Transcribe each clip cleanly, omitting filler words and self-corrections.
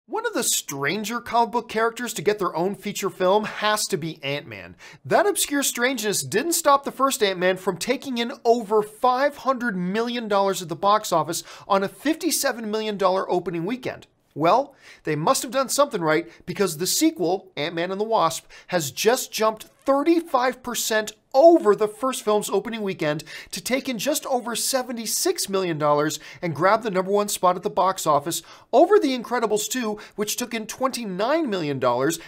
One of the stranger comic book characters to get their own feature film has to be Ant-Man. That obscure strangeness didn't stop the first Ant-Man from taking in over $500 million at the box office on a $57 million opening weekend. Well, they must have done something right because the sequel, Ant-Man and the Wasp, has just jumped 35% over the first film's opening weekend to take in just over $76 million and grab the #1 spot at the box office over The Incredibles 2, which took in $29 million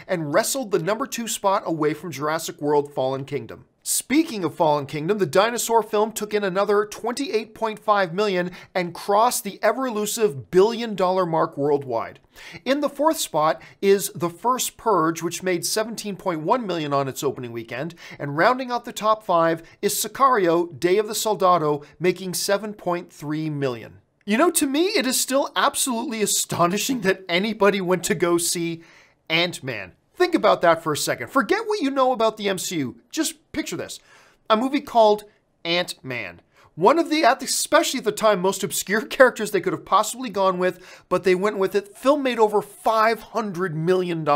and wrestled the #2 spot away from Jurassic World Fallen Kingdom. Speaking of Fallen Kingdom, the dinosaur film took in another $28.5 million and crossed the ever-elusive billion-dollar mark worldwide. In the 4th spot is The First Purge, which made $17.1 million on its opening weekend, and rounding out the top 5 is Sicario, Day of the Saldado, making $7.3 million. You know, to me, it is still absolutely astonishing that anybody went to go see Ant-Man. Think about that for a second. Forget what you know about the MCU. Just picture this. A movie called Ant-Man. One of the, especially at the time, most obscure characters they could have possibly gone with, but they went with it. Film made over $500 million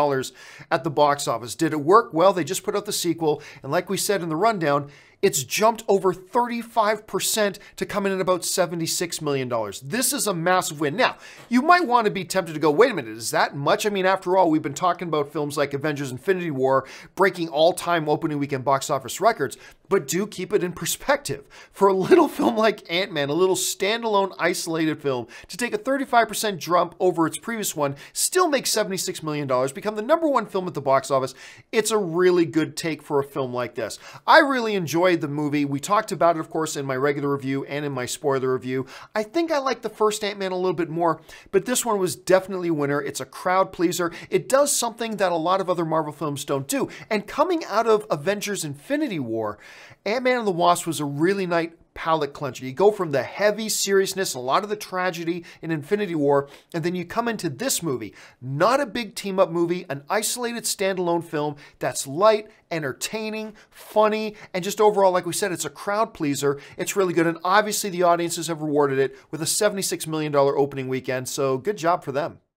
at the box office. Did it work? Well, they just put out the sequel, and like we said in the rundown, it's jumped over 35% to come in at about $76 million. This is a massive win. Now, you might want to be tempted to go, wait a minute, is that much? I mean, after all, we've been talking about films like Avengers Infinity War breaking all-time opening weekend box office records, but do keep it in perspective. For a little film like Ant-Man, a little standalone isolated film, to take a 35% jump over its previous one, still make $76 million, become the #1 film at the box office, it's a really good take for a film like this. I really enjoyed the movie. We talked about it, of course, in my regular review and in my spoiler review. I think I like the first Ant-Man a little bit more, but this one was definitely a winner. It's a crowd pleaser. It does something that a lot of other Marvel films don't do. And coming out of Avengers Infinity War, Ant-Man and the Wasp was a really nice palate cleanser. You go from the heavy seriousness, a lot of the tragedy in Infinity War, and then you come into this movie. Not a big team-up movie, an isolated standalone film that's light, entertaining, funny, and just overall, like we said, it's a crowd pleaser. It's really good, and obviously the audiences have rewarded it with a $76 million opening weekend, so good job for them.